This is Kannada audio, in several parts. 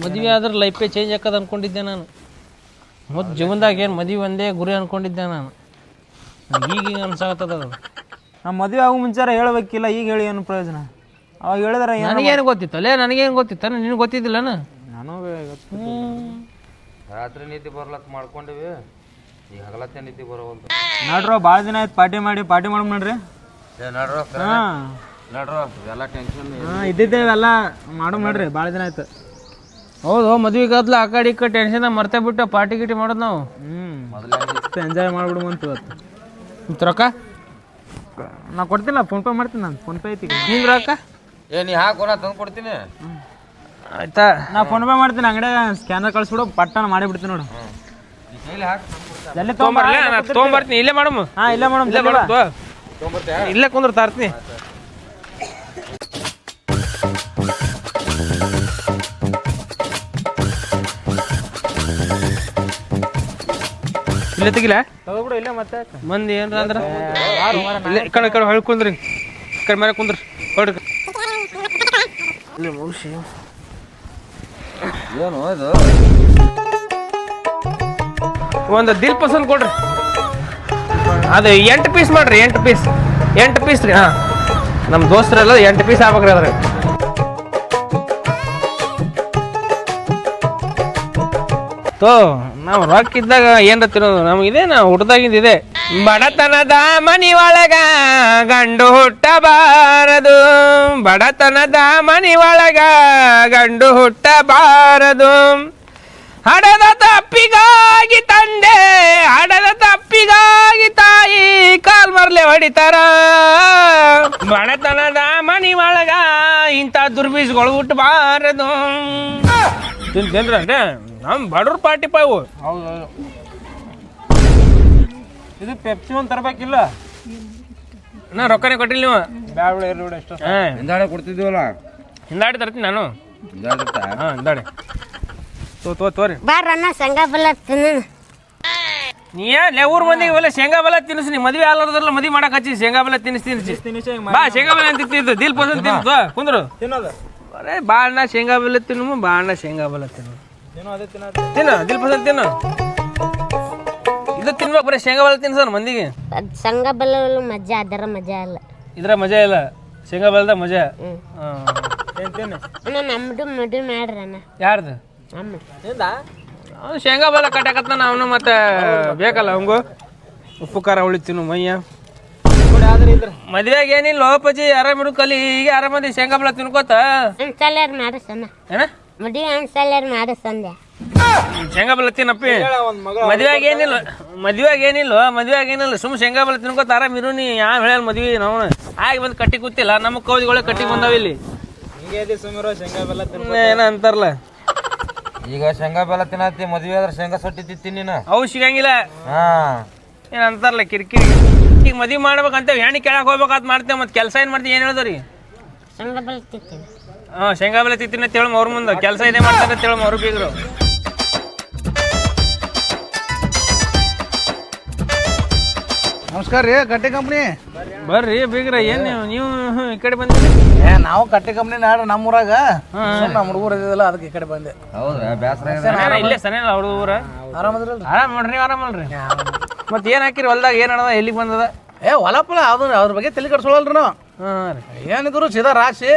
ಮದುವೆ ಆದ್ರೆ ಲೈಫೇ ಚೇಂಜ್ ಆಕದ ಅನ್ಕೊಂಡಿದ್ದೆ ನಾನು. ಮತ್ತು ಜೀವನದಾಗ ಏನು ಮದುವೆ ಒಂದೇ ಗುರಿ ಅನ್ಕೊಂಡಿದ್ದೆ ನಾನು. ಈಗ ಅನ್ಸಾಕತ್ತದ ಅದು. ನಮ್ಮ ಮದುವೆ ಆಗೋ ಮುಂಚಾರ ಹೇಳ್ಬೇಕಿಲ್ಲ, ಈಗ ಹೇಳಿ ಏನು ಪ್ರಯೋಜನ? ಅವಾಗ ಹೇಳಿದ್ರೆ ನನಗೇನು ಗೊತ್ತಿತ್ತು ಅಲ್ಲೇ, ನನಗೇನು ಗೊತ್ತಿತ್ತ? ನಿನಗೆ ಗೊತ್ತಿದ್ದಿಲ್ಲನ? ನಾನು ರಾತ್ರಿ ನಿದ್ದೆ ಬರ್ಲತ್ ಮಾಡ್ಕೊಂಡಿವಿ, ಈಗ ಹಗಲತ್ತೆ ನಿದ್ದೆ ಬರೋವಲ್ದು. ನಡ್ರೋ ಭಾಳ ದಿನ ಆಯ್ತು ಪಾರ್ಟಿ ಮಾಡಿ ಮಾಡ್ರಿ. ನಡ್ರೋ ಹಾಂ ನಡ್ರೋ, ಎಲ್ಲ ಟೆನ್ಷನ್ ಇದ್ದಿದ್ದೇವೆಲ್ಲ ಮಾಡ್ರಿ, ಭಾಳ ದಿನ ಆಯ್ತು. ಹೌದು, ಮದುವೆಗಾದ್ಲ ಆ ಕಡೆ ಈ ಕಡೆ ಟೆನ್ಷನ್ ಮರ್ತೇ ಬಿಟ್ಟು ಪಾರ್ಟಿ ಗಿಟಿ ಮಾಡೋದು ನಾವು. ಮೊದಲು ಎಂಜಾಯ್ ಮಾಡ್ಬಿಡು ಅಂತ ಇವತ್ತು. ರೊಕ್ಕ ನಾ ಕೊಡ್ತೀನಿ, ಫೋನ್ಪೇ ಮಾಡ್ತೀನಿ. ನಾನು ಫೋನ್ಪೇ ಐತಿ. ನಿಂಗೆ ರೊಕ್ಕ ನೀ ಹಾಕೋಣ ತಂದು ಕೊಡ್ತೀನಿ. ಆಯ್ತಾ? ನಾ ಫೋನ್ಪೇ ಮಾಡ್ತೀನಿ, ಅಂಗಡಿಯಾಗ ಸ್ಕ್ಯಾನರ್ ಕಳಿಸ್ಬಿಡು, ಪಟ್ಟನ ಮಾಡಿಬಿಡ್ತೀನಿ ನೋಡು. ಜಲ್ದಿ ತೊಗೊಂಬರ್ತೀನಿ. ಇಲ್ಲೇ ಮಾಡಮ್ಮ. ಹಾಂ ಇಲ್ಲೇ ಮಾಡಮ್. ಇಲ್ಲೇ ಕುಂದ್ರ ತಾರ್ತೀನಿ. ಇಲ್ಲೇ ತೆಗಿಲ ತಗೋಬಿಡು, ಇಲ್ಲೇ ಮತ್ತೆ ಮಂದಿ ಏನ್ರ ಅಂದ್ರೆ ಈ ಕಡೆ ಹೊಳ್ ಕುಂದ್ರಿ, ಕಡೆ ಮನೆ ಕುಂದ್ರಿ ಹೊಡ್ರಿ. ಏನು ಇದು? ಒಂದು ದಿಲ್ ಪಸಂದ್ ಕೊಡ್ರಿ. ಅದು 8 ಪೀಸ್ ಮಾಡ್ರಿ. 8 ಪೀಸ್ ರೀ. ಹಾಂ, ನಮ್ಮ ದೋಸ್ತರೆಲ್ಲ 8 ಪೀಸ್ ಆಗ್ಬೇಕ್ರಿ ಅದ್ರಾಗ. ನಾವು ರೊಕ್ಕ ಇದ್ದಾಗ ಏನ್ರ ತಿನ್ನೋದು ನಮಗಿದೆ. ನಾವು ಹುಟ್ಟದಾಗಿಂದ ಇದೆ. ಬಡತನದ ಮನಿ ಒಳಗ ಗಂಡು ಹುಟ್ಟಬಾರದು, ಬಡತನದ ಮನಿ ಒಳಗ ಗಂಡು ಹುಟ್ಟಬಾರದು. ಹಡದ ತಪ್ಪಿಗಾಗಿ ತಂದೆ, ಹಡದ ತಪ್ಪಿಗಾಗಿ ತಾಯಿ ಕಾಲ್ ಮರ್ಲೆ ಹೊಡಿತಾರ. ಬಡತನದ ಮನಿ ಒಳಗ ಇಂಥ ದುರ್ಬೀಸ್ಗಳು ಹುಟ್ಟಬಾರದು. ತಿಂತೇನ್ರಿ ನಮ್ಮ ಬಡವ್ರ ಪಾರ್ಟಿ ಪಾವು. ಹೌದೌದು. ಇದು ಪೆಪ್ಸಿ ಒಂದು ತರಬೇಕಿಲ್ಲ? ನಾ ರೊಕ್ಕನೇ ಕೊಟ್ಟಿಲ್ಲ ನೀವು. ಬ್ಯಾಡ ಬಿಡು, ಇರ್ಲಿ ಬಿಡು ಎಷ್ಟು. ಹಾಂ, ಹಿಂದಾಡೆ ಕೊಡ್ತಿದ್ದೀವಲ್ಲ, ಹಿಂದಾಡಿ ತರ್ತೀನಿ ನಾನು. ಹಾಂ, ಹಿಂದಾಡಿ ತೋರಿ. ಬಾರಣ್ಣ ಶೇಂಗಾ ಬೆಲ್ಲ ತಿನ್ನ. ನೀ ಏನ್ ಊರ್ ಮಂದಿಗೆ ಬೆಲ್ಲ ಶೇಂಗಾ ಬೆಲ್ಲ ತಿನ್ನಿಸಿ. ನೀ ಮದುವೆ ಆಲಾರದ್ರಲ್ಲ ಮದುವೆ ಮಾಡಕ್ ಹಚ್ಚಿ ಶೇಂಗಾ ಬೆಲ್ಲ ತಿನ್ನಿಸಿ. ಬಾ ಶೇಂಗಾ ಬೆಲ್ಲ ತಿಂತಿದ್ದು ದಿಲ್ ಪಸಂದ್ ತಿಂತು ಕುಂದ್ರು. ತಿನ್ನೋದು ಅರೇ ಬಾಳಣ್ಣ ಶೇಂಗಾ ಬೆಲ್ಲ ತಿನ್ನು, ಬಾಳಣ್ಣ ಶೇಂಗಾ ಬೆಲ್ಲ ತಿನ್ನು. ಅದೇ ತಿನ್ನು ದಿಲ್ ಪಸಂದ್ ತಿನ್ನು. ಇದು ತಿನ್ಬೇಕು, ಬರೀ ಶೇಂಗಾ ಬೆಲ್ಲ ತಿನ್ಸೋಣ ಮಂದಿಗೆ. ಶೇಂಗಾ ಬೆಲ್ಲ ಮಜಾ, ಅದರ ಮಜಾ ಅಲ್ಲ. ಇದ್ರ ಮಜಾ ಇಲ್ಲ, ಶೇಂಗಾ ಬೆಲ್ಲದ ಮಜಾ. ಅಣ್ಣ ನಮ್ದು ಮದುವೆ ಮಾಡ್ರಿ ಅಣ್ಣ. ಯಾರ್ದು? ಅವ್ನು ಶೇಂಗಾ ಬೆಲ್ಲ ಕಟ್ಟಾಕತ್ತಾನ ಅವನು. ಮತ್ತೆ ಬೇಕಲ್ಲ ಅವಂಗು ಉಪ್ಪು ಖಾರ ಉಳಿತೀನು ಮಯ್ಯ. ಮದ್ವೆಗೆ ಏನಿಲ್ಲ ಲೋಪಜಿ, ಆರಾಮಿರು ಕಲಿ. ಈಗ ಆರಾಮದಿ ಶೇಂಗಾ ಬೆಲ್ಲ ತಿನ್ಕೋತ ಅನ್ಸಲ್ಯಾರ ಮಾಡಿಸಣ್ಣ. ಏನ ಮದುವೆ ಅನ್ಸಲ್ಯಾರ ಮಾಡಿಸಂದೆ. ಶೇಂಗಾ ಬೆಲ್ಲ ತಿನ್ನಪ್ಪಿ. ಮದ್ವೆಗೆ ಏನಿಲ್ಲ ಸುಮ್ ಶೇಂಗಾ ಬೆಲ್ಲ ತಿನ್ಕೋತ ಆರಾಮಿರು. ನೀ ಯಾವ ಹೇಳಲ್ಲ ಮದ್ವಿ ನಾವು ಆಗಿ ಬಂದು ಕಟ್ಟಿ ಕೂತಿಲ್ಲ. ನಮ್ಮ ಕೌದಿಗಳೇ ಕಟ್ಟಿ ಬಂದಾವ ಇಲ್ಲಿ. ಶೇಂಗಾ ಬೆಲ್ಲ ಏನ ಅಂತಾರಲ್ಲ, ಈಗ ಶೇಂಗಾ ಬೆಲ್ಲ ತಿನ್ನತ್ತಿ, ಮದ್ವೆ ಆದ್ರೆ ಶೇಂಗಾ ಸೊಟ್ಟಿ ತಿಂತೀನಿ ನೀನು. ಅವು ಸಿಗಂಗಿಲ್ಲ. ಏನ್ ಅಂತಾರಲ್ಲ ಕಿರಿಕಿರಿ. ಈಗ ಮದ್ವಿ ಮಾಡ್ಬೇಕಂತ ಹೆಣ್ಣು ಕೇಳಕ್ ಹೋಗ್ಬೇಕಾದ್ ಮಾಡ್ತೇವೆ. ಮತ್ತೆ ಕೆಲಸ ಏನ್ ಮಾಡ್ತೀವಿ? ಏನ್ ಹೇಳ್ದವ್ರಿ? ಶೇಂಗಾ ಬೆಲ್ಲ ತಿಂತೀನಿ. ಹಾಂ, ಶೇಂಗಾ ಬೆಲ್ಲ ತಿಂತೀನಿ ಅಂತ ಹೇಳಮ್ಮ ಅವ್ರ ಮುಂದೆ. ಕೆಲಸ ಇದೇ ಮಾಡ್ತಾರೆ ಅಂತ ಹೇಳಮ್ಮ ಅವ್ರು ಬೀಗರು. ನಮಸ್ಕಾರ ರೀ, ಕಟ್ಟೆ ಕಂಪ್ನಿ. ಬರ್ರಿ ಬೀಗ್ರ. ಏನ್ ನೀವು ಈ ಕಡೆ ಬಂದ್ರಿ? ನಾವು ಕಟ್ಟೆ ಕಂಪ್ನಿ ನಾಡ್ರಿ ನಮ್ಮೂರಾಗ. ನಮ್ಮ ಹುಡುಗರು ಇದಿಲ್ಲ, ಅದಕ್ಕೆ ಈ ಕಡೆ ಬಂದೆ. ಹೌದಾ? ಬೇಸರ ಇಲ್ಲೇ ಸನೇ ಅಲ್ಲ ಅವ್ರ ಊರ. ಆರಾಮದ್ರಲ್ರಿ? ಆರಾಮ್ ನೋಡ್ರಿ, ನೀವು ಆರಾಮಲ್ರಿ? ಮತ್ತೆ ಏನ್ ಹಾಕಿರಿ ಹೊಲ್ದಾಗ? ಏನ್ ಅದ? ಎಲ್ಲಿಗೆ ಬಂದದ? ಹೊಲಪಲ ಅದ್ರ ಬಗ್ಗೆ ತಲೆ ಕಟ್ಸೋಲ್ರಿ ನಾವು. ಹಾಂ ರೀ. ಏನಿದ್ರು ಸೀದಾ ರಾಶಿಗೆ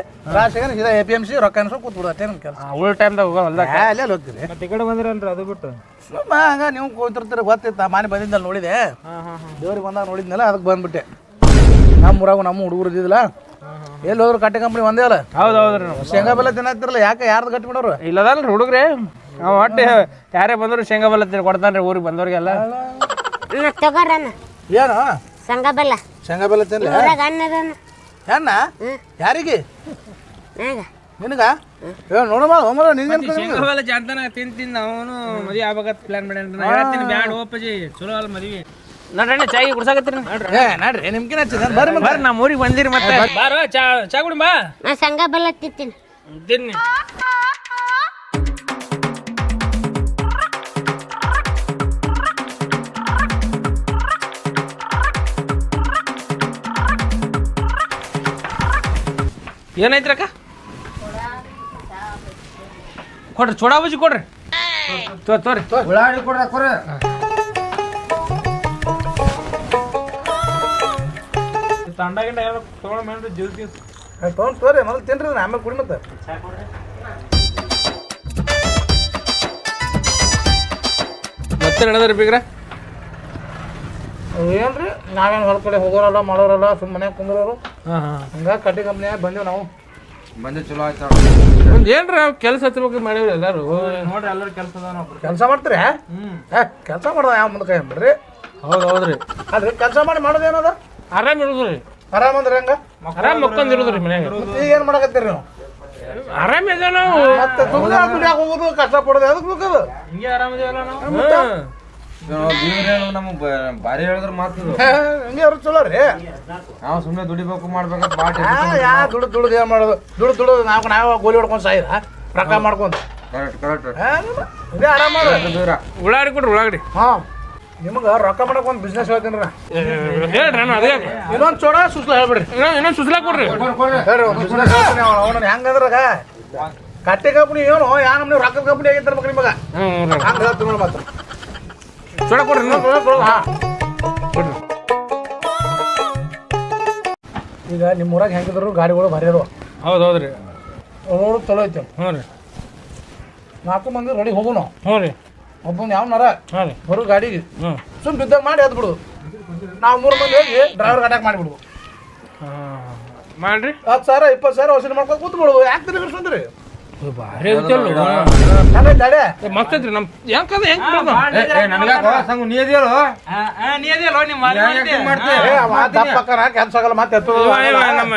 ಸೀದಾ APMC ರೊಕ್ಕ ಅನ್ಸೋ ಕೂತ್ಬಿಡು, ಅಷ್ಟೇ ನಮ್ಮ ಕೆಲಸ. ಉಳ್ಳ ಟೈಮ್ದಾಗ ಹೋಗ ಹೊಲ್ದಾಗ ಅಲ್ಲೇ ಹೋಗ್ತೀರಿ. ಈ ಕಡೆ ಬಂದಿರಲ್ರಿ, ಅದು ಬಿಟ್ಟು ಸುಮ್ಮ ಹಂಗ ನೀವು ಕೂತಿರ್ತೀರಿ, ಗೊತ್ತಿತ್ತ. ಮನೆ ಬಂದಿದ್ದಲ್ಲ ನೋಡಿದೆ, ದೇವ್ರಿಗೆ ಬಂದಾಗ ನೋಡಿದ್ನಲ್ಲ, ಅದಕ್ಕೆ ಬಂದ್ಬಿಟ್ಟೆ. ನಮ್ಮ ಊರಾಗ ನಮ್ಮ ಹುಡುಗರು ಇದ್ದಿದ್ದಿಲ್ಲ, ಎಲ್ಲಿ ಹೋದ್ರು ಕಟ್ಟೆ ಕಂಪ್ನಿ ಒಂದೇ ಅಲ್ಲ. ಹೌದು ಹೌದ್ರಿ. ಶೇಂಗಾ ಬೆಲ್ಲ ತಿನ್ನತ್ತಿರಲ್ಲ, ಯಾಕೆ ಯಾರ್ದು ಗಟ್ಟಿ ಬಿಡೋರು? ಇಲ್ಲದಲ್ರಿ ಹುಡುಗ್ರಿ. ನಾವು ಒಟ್ಟು ಯಾರೇ ಬಂದ್ರು ಶೇಂಗಾ ಬೆಲ್ಲ ಕೊಡ್ತಾನ್ರಿ ಊರಿಗೆ ಬಂದವ್ರಿಗೆಲ್ಲ. ತಗೋರಣ್ಣ ಏನು ಶೇಂಗಾ ಬೆಲ್ಲ. ಶೇಂಗಾ ಬೆಲ್ಲ ತಿನ್ಲಿ? ಹೆಣ್ಣ ಯಾರಿಗೆ? ನಿನಗ? ನೋಡಮ್ಮ ಶೇಂಗಾ ಬೆಲ್ಲ ಜಾಂತಾನ ತಿಂದು ಅವನು ಮದುವೆ ಆಗ್ಬೇಕಂತ ಪ್ಲಾನ್ ಮಾಡ್ಯಾನ. ಬ್ಯಾಡ ಹೋಪಜಿ, ಚಲೋ ಅಲ್ಲ ಮದುವೆ. ನಡ್ರಿ ಚಾಯಿ ಕುಡ್ಸಾಕತ್ತೀರಿ? ನಡ್ರಿ ನಿಮ್ಗಿನ ಬರ್ರಿ ಬರ್ರಿ, ನಮ್ಮ ಊರಿಗೆ ಬಂದಿರಿ. ಮತ್ತೆ ಬಾರ ಚಾ ಕುಡಿ ಬಾ. ನಾ ಶೇಂಗಾ ಬೆಲ್ಲ ತಿಂತೀನಿ. ತಿನ್ನಿ. ಏನೈತ್ರಕ್ಕ? ಕೊಡ್ರಿ ಚೋಡಾ ಬಜ್ಜಿ ಕೊಡ್ರಿ ತೋರಿ ಉಳ್ಳಾಗಡ್ಡಿ ಕೊಡ್ರಿ ಹಾಕೋರಿ ತಂಡ ಗಿಂಡ ಯಾರು ತೊಗೊಂಡ್ಮೇನ್ರಿ ಜ್ಯೂಸ್ ಗೀಸ್ ತೊಗೊಂಡು ತೋರಿ ಮೊದಲು ತಿನ್ರಿ ಆಮೇಲೆ ಕುಡಿ ಮತ್ತೆ ಮತ್ತೆ ನಡೆದ್ರಿ ಬೀಗ್ರ ಏನ್ರಿ ನಾವೇನು ಹೊರ ಕಡೆ ಹೋಗೋರಲ್ಲ ಮಾಡೋರಲ್ಲ ಸುಮ್ಮನೆ ಮನ್ಯಾಗ ಕುಂದ್ರೋರು ಹಾಂ ಹಾಂ ಹಂಗಾಗಿ ಕಟ್ಟಿ ಕಂಪ್ನಿಯಾಗ ಬಂದೀವಿ ನಾವು ಮಂದಿ ಚಲೋ ಆಯ್ತು ಒಂದು ಏನ್ರ ಕೆಲಸ ಹಚ್ಬೇಕು ಮಾಡೀವಿ ಎಲ್ಲರೂ ನೋಡ್ರಿ ಎಲ್ಲರೂ ಕೆಲಸ ಅದಾವ ನಾವು ಕೆಲಸ ಮಾಡ್ತೀರಿ ಕೆಲಸ ಮಾಡೋದ ಯಾವ ಮುಂದೆ ಬಿಡ್ರಿ ಹೌದು ಹೌದ್ರಿ ಅದ್ರಿ ಕೆಲಸ ಮಾಡಿ ಮಾಡೋದೇನದ ಆರಾಮ್ ಇರುದ್ರಿ ಆರಾಮ್ ಅಂದ್ರೆ ಹೆಂಗ ಆರಾಮ್ ಮಕ್ಕೊಂಡ್ ಇರುದ್ರಿ ಮನ್ಯಾಗ ಈಗ ಏನು ಮಾಡಕತ್ತೀರಿ ನೀವು ಆರಾಮ್ ಇದೆ ನಾವು ಮತ್ತೆ ದುಡ್ಯಾಗ ಹೋಗೋದು ಕಷ್ಟ ಪಡೋದು ಅದಕ್ಕೆ ಬೇಕದು ಹಿಂಗೆ ಆರಾಮಿದೀವಲ್ಲ ನಾವು ಬೀಗ್ರೇನು ನಮಗೆ ಭಾರಿ ಹೇಳಿದ್ರ ಮಾತು ಹಂಗೆ ಅವ್ರು ಚಲೋ ರೀ ನಾವು ಸುಮ್ಮನೆ ದುಡಿಬೇಕು ಮಾಡ್ಬೇಕಂತ ಭಾಳ ಯಾ ದುಡ್ದು ಏನು ಮಾಡೋದು ದುಡ್ದು ನಾವು ಗೋಲಿ ಹೊಡ್ಕೊಂಡು ಸಾಯಿದ ರೊಕ್ಕ ಮಾಡ್ಕೊಂಡು ಕರೆಕ್ಟ್ ಇದೇ ಆರಾಮ ಉಳ್ಳಾಗಡ್ಡಿ ಕೊಡ್ರಿ ಉಳ್ಳಾಗಡ್ಡಿ ಹಾಂ ನಿಮ್ಗೆ ರೊಕ್ಕ ಮಾಡಕ್ಕೆ ಒಂದು ಬಿಸ್ನೆಸ್ ಹೇಳ್ತೀನಿ ರೀ ಹೇಳ್ರಿ ನಾನು ಅದೇ ಇನ್ನೊಂದು ಚೋಡ ಸುಸ್ಲ ಹೇಳ್ಬಿಡ್ರಿ ಇನ್ನೊಂದು ಸುಸ್ಲಾ ಕೊಡ್ರಿ ಹೇಳ್ರಿ ಒಂದು ಬಿಸ್ನೆಸ್ ಹೇಳ್ತೀನಿ ಅವನ ಹೆಂಗಂದ್ರಾಗ ಕಟ್ಟೆ ಕಂಪ್ನಿ ಏನು ಯಾ ನಮ್ಗೆ ರೊಕ್ಕದ ಕಂಪ್ನಿ ಆಗೈತೆ ಮಗ ನಿಮಗೆ ಹಂಗೆ ಹೇಳ್ತೀನಿ ನೋಡಿ ಮತ್ತೆ ಚೋಡ ಕೊಡ್ರಿ ಈಗ ನಿಮ್ಮ ಊರಾಗ ಹೆಂಗಿದ್ರು ಗಾಡಿಗಳು ಭಾರಿ ಅದಾವ ಹೌದು ಹೌದ್ರಿ ರೋಡ್ ಚಲೋ ಐತೆ ಹ್ಞೂ ರೀ 4 ಮಂದಿ ರೆಡಿ ಹೋಗೋಣ ಹ್ಞೂ ರೀ ಒಬ್ಬನ ಯಾವನಾರ ಹಾಂ ರೀ ಬರೋ ಗಾಡಿಗೆ ಹ್ಞೂ ಸುಮ್ ಬಿದ್ದಾಗ ಮಾಡಿ ಎದ್ದು ಬಿಡು ನಾವು 3 ಮಂದಿ ಹೋಗಿ ಡ್ರೈವರ್ ಅಟ್ಯಾಕ್ ಮಾಡಿಬಿಡ್ವು ಮಾಡ್ರಿ 10,000 20,000 ವಸೂಲಿ ಮಾಡ್ಕೊಂಡು ಕೂತ್ ಬಿಡುವು ಯಾಕೆ ತಿರುಗಿಸ್ಕೊಂಡ್ರಿ ಭಾರಿ ಐತಲ್ಲ ತಡೆ ಮಸ್ತ್ ಐತ್ರಿ ನಮ್ ಯಾಕಂದ್ರೆ ಹೆಂಗ್ ನನಗ ಸಂಗು ನೀ ಇದೆಯಲ್ಲ ನೀ ಅದಿಯಲ್ಲ ನಿಮ್ಮ ದಪ್ಪಕ್ಕನ ಕೆಲಸ ಆಗಲ್ಲ ಮತ್ತೆ ನಮ್ಮ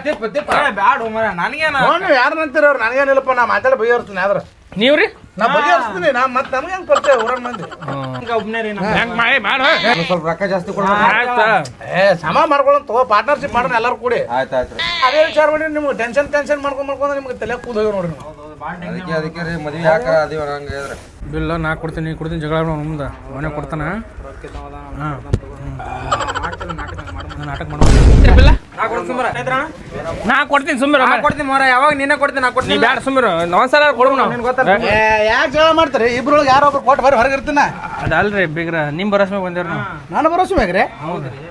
ತಿಪ್ಪ ತಿಪ್ಪ ಬ್ಯಾಡ ಮರ ನನಗೇನ ನೋಡಿ ಯಾರು ಅಂತೀರ ಅವ್ರು ನನಗೇನಿಲ್ಲಪ್ಪ ನಾ ಮಾತಾಡಿ ಬಗೆಹರಿಸ್ತೀನಿ ಆದ್ರೆ ನೀವ್ರಿ ನಾ ಬಗೆಹರಿಸ್ತೀನಿ ನಾ ಮತ್ತೆ ನಮ್ಗೆ ಹೆಂಗೆ ಪರಿಚಯ ಊರನ್ ಮಂದಿ ಒಬ್ಬನೇ ರೀ ಹೆಂಗ್ ಮಾಡಿ ಮಾಡ ಸ್ವಲ್ಪ ರೊಕ್ಕ ಜಾಸ್ತಿ ಕೊಡ್ಬೇಕು ಸಮ ಮಾಡ್ಕೊಳ್ಳೋಣ ತಗೋ ಪಾರ್ಟ್ನರ್ಶಿಪ್ ಮಾಡೋಣ ಎಲ್ಲರೂ ಕೂಡಿ ಆಯ್ತು ಅದೇ ವಿಚಾರ ಮಾಡಿ ನಿಮ್ಗೆ ಟೆನ್ಷನ್ ಮಾಡ್ಕೊಂಡು ನಿಮ್ಗೆ ತಲೆ ಕೂದೋಗಿ ನೋಡ್ರಿ ನೀವು ಅದಕ್ಕೆ ರೀ ಮದ್ವೆ ಯಾಕ ಅದೀವ ಹಂಗೆ ಹೇಳಿದ್ರೆ ಬಿಲ್ಲ ನಾ ಕೊಡ್ತೀನಿ ನೀ ಕೊಡ್ತೀನಿ ಜಗಳ ಮುಂದೆ ಅವನೇ ಕೊಡ್ತಾನ ನಾಟಕ ಮಾಡ್ತೀನಿ ಬಿಲ್ಲ ನಾ ಕೊಡ್ತೀನಿ ಸುಮ್ಮನೆ ಕೊಡ್ತೀನಿ ಮರ ಯಾವಾಗ ನೀನೇ ಕೊಡ್ತೀನಿ ನಾ ನೀ ಕೊಡ್ತೀನಿ ಬ್ಯಾಡ ಸುಮ್ಮನೆ ಒಂದ್ಸಲ ಕೊಡು ನಾವು ಯಾಕೆ ಜಗಳ ಮಾಡ್ತಾರೆ ಇಬ್ರೊಳಗೆ ಯಾರೋ ಒಬ್ರು ಕೊಟ್ಟು ಬರೀ ಹೊರಗಿರ್ತೀನ ಅದಲ್ರಿ ಬಿಗ್ರ ನಿಮ್ ಬರಸ್ ಮ್ಯಾಗ ಬಂದೇವ್ರಿ ನಾವು ನಾನು ಭರೋಸೆ ಮ್ಯಾಗ್ರಿ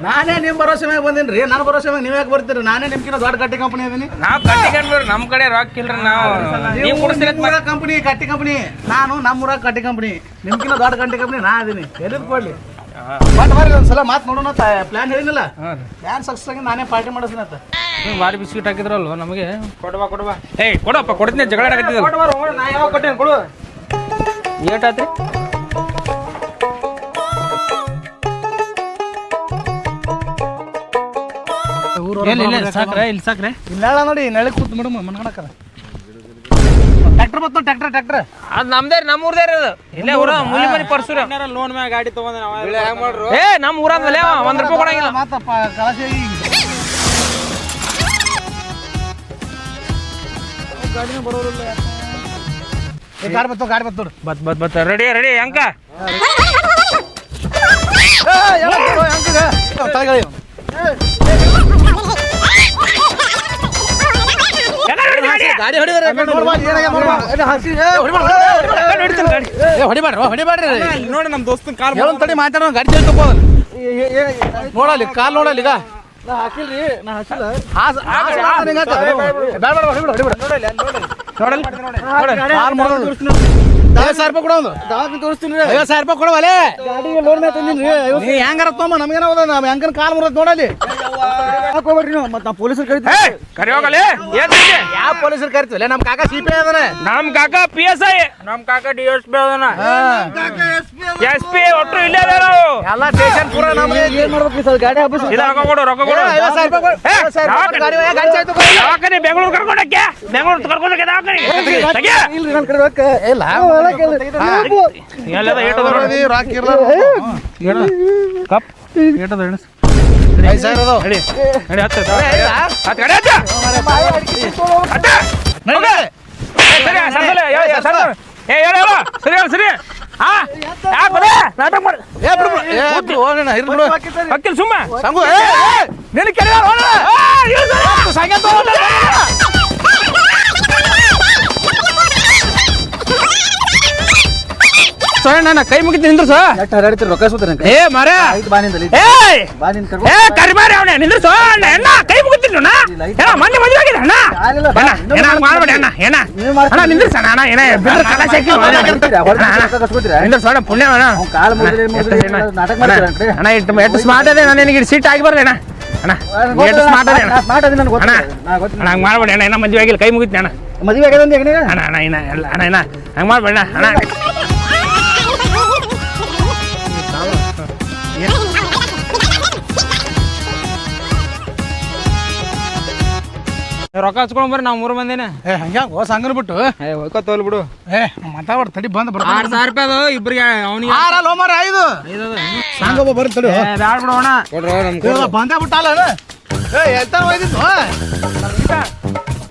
ನಾನೇ ನಿಮ್ಮ ಭರೋಸೆ ಮ್ಯಾಗ ಬಂದೇನಿ ರೀ ನನ್ನ ಭರೋಸೆ ಮ್ಯಾಗ ನೀವು ಯಾಕೆ ಬರ್ತೀರಿ ನಾನೇ ನಿಮ್ಕಿನ್ನ ದೊಡ್ಡ ಕಟ್ಟಿ ಕಂಪನಿ ಅದೀನಿ ನಾವ್ ಕಟ್ಟಿಕೊಂಡ್ರಿ ನಮ್ ಕಡೆ ರೊಕ್ಕ ಇಲ್ರಿ ನಾವು ನೀವು ಕೊಡ್ತೀರಿ ಕಂಪನಿ ಕಟ್ಟಿ ಕಂಪನಿ ನಾನು ನಮ್ಮೂರಾಗ ಕಟ್ಟಿ ಕಂಪನಿ ನಿಮ್ಕಿನ್ನ ದೊಡ್ಡ ಕಟ್ಟಿ ಕಂಪನಿ ನಾ ಅದೀನಿ ಎಲ್ಲಿದ್ ಕೊಡ್ಲಿ ಬಟ್ ಬರ್ರಿ ಒಂದ್ಸಲ ಮಾತು ನೋಡೋಣ ಪ್ಲಾನ್ ಹೇಳಿನಲ್ಲ ಪ್ಲಾನ್ ಸಕ್ಸಸ್ ಆಗಿ ನಾನೇ ಪಾರ್ಟಿ ಮಾಡಿಸ್ತೀನಿ ಅಂತ ಭಾರಿ ಬಿಸ್ಕಿಟ್ ಹಾಕಿದ್ರಲ್ವ ನಮಗೆ ಕೊಡ್ಬಾ ಏಯ್ ಕೊಡಪ್ಪ ಕೊಡ್ತೀನಿ ಜಗಳ ಆಡಕತ್ತಿದ್ದಲ್ಲ ಕೊಡ್ಬಾರ ನಾ ಯಾವಾಗ ಕೊಟ್ಟೇನೆ ಕೊಡು ಏಟಾತ್ರಿ ಸಾಕ್ರೆ ಇಲ್ಲಿ ಸಾಕ್ರೆ ಇಲ್ಲ ನೋಡಿ ನೆಳೆ ಕೂತ್ ಮೇಡಮ್ ಮನ್ಕಣಕ್ಕಾರ ಟ್ರ್ಯಾಕ್ಟರ್ ಬತ್ತು ಟ್ರ್ಯಾಕ್ಟರ್ ಅದ್ ನಮ್ದೇ ನಮ್ಮ ಊರ್ದೇ ಅದು ಇಲ್ಲೇ ಊರ ಮುಲಿ ಮನಿ ಪರ್ಸುರ ಲೋನ್ ಮ್ಯಾಗ ಗಾಡಿ ತಗೊಂಡೆ ನಾವು ಹೆಂಗ್ ಮಾಡ್ರು ಏ ನಮ್ಮ ಊರಾದ್ಮೇಲೆ ಒಂದ್ ರೂಪಾಯಿ ಕೊಡಂಗಿಲ್ಲ ಮಾತಪ್ಪ ಕಳಸಿ ಗಾಡಿನ ಬರೋರಿಲ್ಲ ಗಾಡಿ ಬತ್ತು ಬತ್ ರೆಡಿ ಅಂಕ ಗಾಡಿ ಹೊಡಿಬೇಡ್ರಿ ನೋಡಿ ನಮ್ಮ ದೋಸ್ತನ ಕಾಲ್ ಹೇಳೋನ್ ತಡಿ ಮಾತಾಡೋ ಗಾಡಿ ತಗೋ ನೋಡಲ್ಲಿ ಕಾಲ್ ನೋಡಲ್ಲಿ ಈಗ ನಾ ಹಾಕಿಲ್ರಿ ನಾ ಹಾಕಿಲ್ಲ ₹50,000 ಕೊಡೋ ತೋರಿಸ್ತೀನಿ ₹50,000 ಕೊಡವಲ್ಲೇ ಗಾಡಿಗೆ ಲೋನ್ ಮೇಲೆ ತಂದಿನಿ ಹೆಂಗಾರ ತೊಂಬ ನಮ್ಗೇನ ಹೋದ ನಾವು ಹೆಂಗನ ಕಾಲ್ ಮುರತ್ ನೋಡಲ್ಲಿ ಹಾಕೋಬೇಡ್ರಿ ನೀವು ಮತ್ತೆ ನಾವು ಪೊಲೀಸರು ಕರಿತೀವಿ ಕರಿ ಹೋಗಲಿ ಯಾವ ಪೊಲೀಸರು ಕರಿತೀವಿ ನಮ್ಮ ಕಾಕ ಸಿಪಿ ಅದಾನೆ ನಮ್ ಕಾಕ PSI ನಮ್ಮ ಕಾಕ DSP ಅದನ SP ಒಟ್ಟು ಇಲ್ಲೇ ಅದಾರ ಎಲ್ಲ ಸ್ಟೇಷನ್ ಪೂರ ನಮಗೆ ಏನ್ ಮಾಡ್ಬೇಕು ಸರ್ ಗಾಡಿ ಹಬ್ಬ ಇದು ರೊಕ್ಕ ಕೊಡು ₹50,000 ಗಾಡಿ ಗಾಡಿ ದವಾಖಾನೆ ಬೆಂಗಳೂರು ಕರ್ಕೊಂಡಕ್ಕೆ ದವಾಖಾನೆ ಇಲ್ರಿ ನನ್ನ ಕಡೆ ರೊಕ್ಕ ಇಲ್ಲ ಎಲ್ಲದ ಏಟದ ರೊಕ್ಕ ಇರಲ್ಲ ಕಪ್ ಏಟದ ಎಣಸ್ ₹5,000 ಅದಾವ ನಡಿ ಹತ್ತು ಕಡೆ ಸರಿ ಹಾ ನಾಟಕ ಮಾಡಿ ಹಕ್ಕಿಲ್ ಸುಮ್ಮ ಸಂಗು ನಿನ್ನ ಕೆರೆ ನಿಂದ್ರಸೋ ಅಣ್ಣ ಕೈ ಮುಗಿತೀನಿ ನಿಂದ್ರಸೋ ಎಷ್ಟು ಹರಡ್ತೀರಿ ರೊಕ್ಕ ಸೂತ್ರ ಏ ಮರ ಆಯ್ತು ಬಾ ನಿಂದಲ್ಲಿ ಏಯ್ ಬಾ ನಿನ್ ಏ ಕರಿಮಾರಿ ಅವನೇ ನಿಂದ್ರಸೋ ಅಣ್ಣ ಕೈ ಮುಗಿತೀನಿ ಅಣ್ಣ ಏನ ಮೊನ್ನೆ ಮದುವೆ ಆಗಿದೆ ಅಣ್ಣ ಆಗಿಲ್ಲ ಅಣ್ಣ ಏನ ಮಾಡ್ಬೇಡಿ ಅಣ್ಣ ಏನ ಅಣ್ಣ ನಿಂದ್ರಸಣ ಅಣ್ಣ ಏನ ಬಿದ್ರ ಕಲಾಶ ಹಾಕಿ ನಿಂದ್ರಸೋ ಅಣ್ಣ ಪುಣ್ಯ ಅಣ್ಣ ಕಾಲು ಮುಗಿದ್ರೆ ನಾಟಕ ಮಾಡ್ತೀರ ಅಣ್ಣ ಎಷ್ಟು ಸ್ಮಾರ್ಟ್ ಅದೇ ನಾನು ನಿನಗೆ ಸೀಟ್ ಆಗಿ ಬರ್ಲಿ ಅಣ್ಣ ಅಣ್ಣ ಎಷ್ಟು ಸ್ಮಾರ್ಟ್ ಅದೇ ಅಣ್ಣ ಸ್ಮಾರ್ಟ್ ಅದಿ ನನಗೆ ಅಣ್ಣ ಗೊತ್ತು ಅಣ್ಣ ಹಂಗೆ ಮಾಡ್ಬೇಡಿ ಅಣ್ಣ ಏನ ಮದುವೆ ಆಗಿಲ್ಲ ಕೈ ಮುಗಿತೀನಿ ಅಣ್ಣ ಮದುವೆ ಆಗ್ಯದ ಅಂದ ಈಗ ಅಣ್ಣ ಅಣ್ಣ ಇನ್ನ ಎಲ್ಲ ಅಣ್ಣ ಇನ್ನ ಹಂಗೆ ಮಾಡ್ಬೇಡ ಅಣ್ಣ ರೊಕ್ಕ ಹಚ್ಕೊಂಡ್ ಬರ್ರಿ ನಾವು 3 ಮಂದಿನ ಏ ಹಂಗ್ಯಾಗ ಹೊಸ ಹಂಗನ್ ಬಿಟ್ಟು ಹೋಯ್ಕೋತೋಲ್ ಬಿಡು ಏ ಮಾತಾಡ್ಬಾರ್ದು ತಡಿ ಬಂದ್ ಬರ್ತಾನೆ 6000 ರೂಪಾಯಿ ಅದು ಇಬ್ರಿಗೆ ಅವನಿಗೆ ಆರಲ್ಲ ಹೋಮಾರ 5 ಸಂಗೊಬ್ಬ ಬರ್ರಿ ತಡಿ ಬ್ಯಾಡ ಬಿಡೋಣ ಬಂದೇ ಬಿಟ್ಟಲ್ಲ ಏ ಎಲ್ತಾನ ಒಯ್ದಿತ್ತು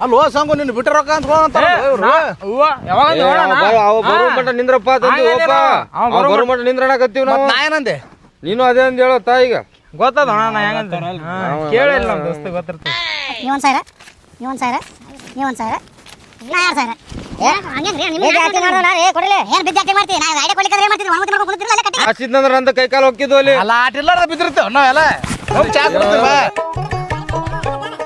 ಅಲ್ಲೋ ಸಂಗು ನಿನ್ನ ಬಿಟ್ಟ ರೊಕ್ಕ ಅಂತ ಅವ ಬರೋ ಮಟ್ಟ ನಿಂದ್ರಪ್ಪ ಬರೋ ಮಟ್ಟ ನಿಂದ್ರಣಕತ್ತೀವಿ ನಾವು ನಾ ಏನಂದೆ ನೀನು ಅದೇ ಅಂದ್ ಹೇಳೋ ಈಗ ಗೊತ್ತದ ನಾ ಹೆಂಗಂತ ಕೇಳಿಲ್ಲ ನಮ್ಮ ದೋಸ್ತ ಗೊತ್ತಿರ್ತದೆ ನೀವೊಂದು ಸಾವಿರ ನೀವೊಂದು ಸಾವಿರ ನೀವೊಂದು ಸಾವಿರ ನಾ 2 ಸಾವಿರ ಏನು ಬಿದ್ದು ಯಾಕೆ ಮಾಡ್ತೀವಿ ನಾವು ಐಡಿಯಾ ಕೊಡ್ಲಿಕ್ಕೆ ಮಾಡ್ತೀವಿ ಹಚ್ಚಿದ್ನಂದ್ರ ಅಂತ ಕೈ ಕಾಲು ಹೊಕ್ಕಿದ್ವು ಅಲ್ಲಿ ಅಲ್ಲ ಆಟಿಲ್ಲಾರ ಬಿದ್ದಿರ್ತೇವೆ ನಾವೆಲ್ಲ ಚಾ ಕುಡಿತೀವಿ